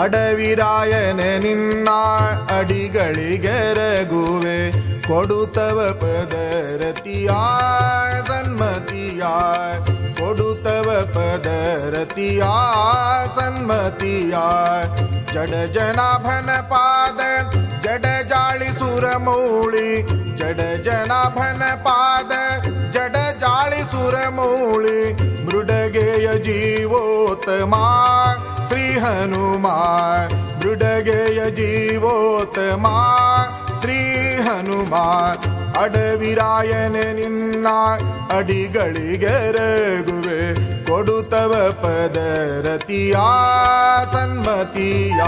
ಅಡವಿರಾಯನೆ ನಿನ್ನ ಅಡಿಗಳಿಗೆರಗುವೆ ಕೊಡುತ್ತವ ಪದರತಿಯ ಸನ್ಮತಿಯ ಕೊಡುತ್ತವ ಪದರತಿಯ ಸನ್ಮತಿಯ ಜಡ ಜನಾಭನ ಪಾದ ಜಡ ಜಾಳಿ ಸುರಮೌಳಿ ಜಡ ಜನಾಭನ ಪಾದ ಜಡ ಜಾಳಿ ಸುರಮೌಳಿ ಮೃಡಗೆಯ ಜೀವೋತ್ತಮ ಶ್ರೀ ಹನುಮಾ ಮೃಡಗೆಯ ಜೀವೋತ್ತಮ ಶ್ರೀ ಹನುಮಾ ಅಡವಿರಾಯನೆ ನಿನ್ನ ಅಡಿಗಳಿಗೆರಗುವೆ ಕೊಡುತ್ತವ ಪದರತಿಯ ಸನ್ಮತಿಯ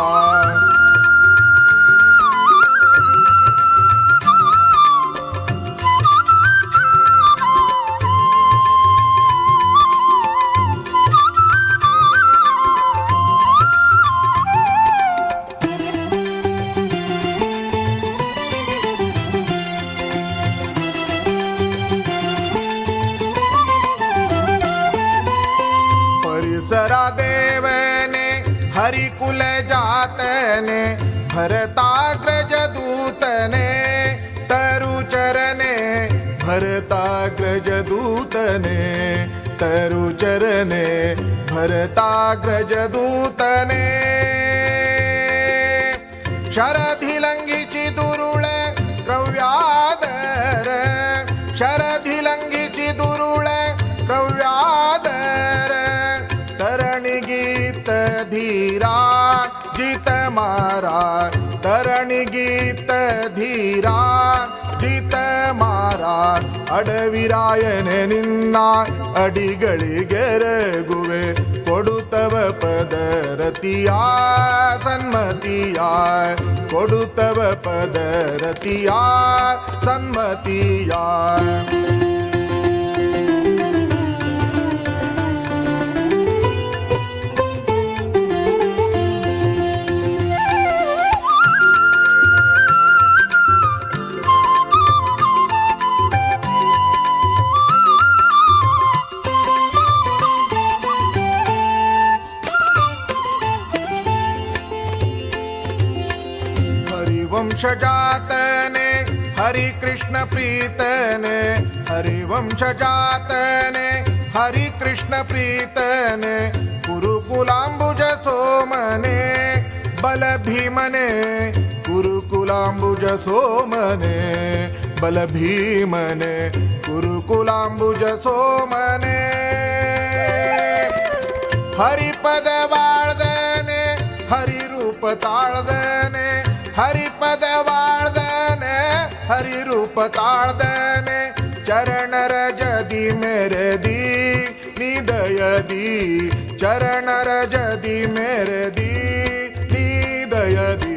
देवने हरिकुल जातने भरताग्रज दूतने तरुचरने भरताग्रज दूतने तरुचरने भरताग्रज दूतने शरधिलंघिಸಿ दुरुळ ದ್ರವ್ಯಾದರ ಶರಧಿಲಂಘಿಸಿ दुरुळ ದ್ರವ್ಯಾದರ तरणिगीत धीरा जित मारा तरणिगीत धीरा जित मारा ಅಡವಿರಾಯನೆ ನಿನ್ನ ಅಡಿಗಳಿಗೆರಗುವೆ ಕೊಡುತ್ತವ ಪದರತಿಯ ಸನ್ಮತಿಯ ಕೊಡುತ್ತವ ಪದರತಿಯ ಸನ್ಮತಿಯ वंशजातने हरि कृष्ण प्रीतने हरिवंश जातने हरि कृष्ण प्रीतने गुरुकुलांबुज सोमने बल भीमने गुरुकुलांबुज सोमने बल भीमने गुरुकुलांबुज सोमने हरिपद वाळदने हरि रूप ताळदने हरिपद वाळदने हरि रूप ताळदने चरण रजदी मेरे दी निदयदी चरण रजदी मेरे दी निदयदी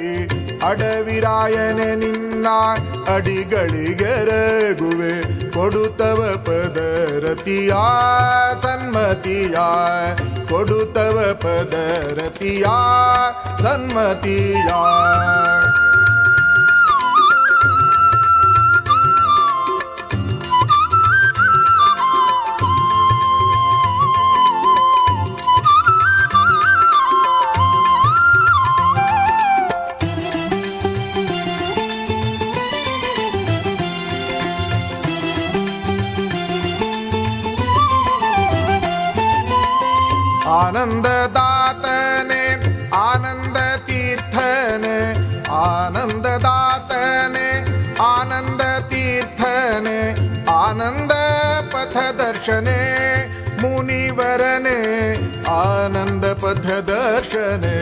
ಅಡವಿರಾಯನೆ ನಿನ್ನ ಅಡಿಗಳಿಗೆರಗುವೆ ಕೊಡುತ್ತವ ಪದರತಿಯ ಸನ್ಮತಿಯ ಕೊಡುತ್ತವ ಪದರತಿಯ ಸನ್ಮತಿಯ आनंददातने आनंद तीर्थने आनंददातने आनंद तीर्थने आनंद पथ दर्शने मुनिवरने आनंद पथ दर्शने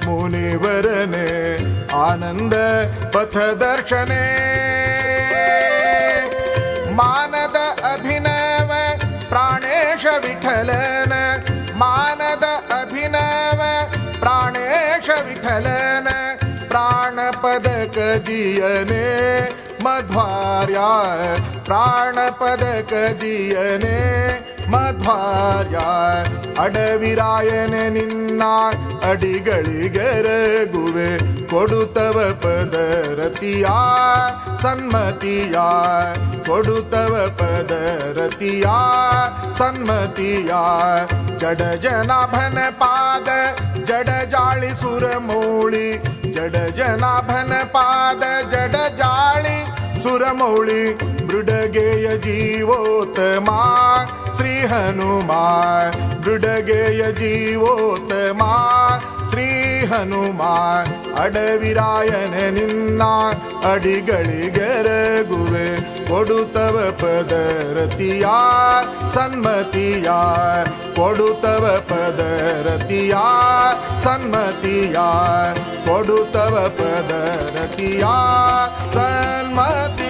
मुनिवरने आनंद पथ दर्शने मानद अभिनव प्राणेश विठलन मानद अभिनव प्राणेश विठलन प्राणपदक जियने मध्वार्या प्राणपदक जियने मध्वार्या ಅಡವಿರಾಯನೆ ನಿನ್ನ ಅಡಿಗಳಿಗೆರಗುವೆ ಕೊಡುತ್ತವ ಪದರತಿಯ ಸನ್ಮತಿಯ ಕೊಡುತ್ತವ ಪದರತಿಯ ಸನ್ಮತಿಯ ಜಡ ಜನಾಭನ ಪಾದ ಜಡ ಜಾಳಿ ಸುರಮೌಳಿ ಜಡ ಜನಾಭನ ಪಾದ ಜಡ ಜಾಳಿ ಸುರಮೌಳಿ ಮೃಡಗೆಯ ಜೀವೋತ್ತಮ ಶ್ರೀ ಹನುಮಾ ಮೃಡಗೆಯ ಜೀವೋತ್ತಮ ಶ್ರೀ ಹನುಮಾ ಅಡವಿರಾಯನೆ ನಿನ್ನ ಅಡಿಗಳಿಗೆರಗುವೆ ಕೊಡುತ್ತವ ಪದರತಿಯ ಸನ್ಮತಿಯ ಕೊಡುತ್ತವ ಪದರತಿಯ ಸನ್ಮತಿಯ ಕೊಡುತ್ತವ ಪದರತಿಯ ಸನ್ಮತಿ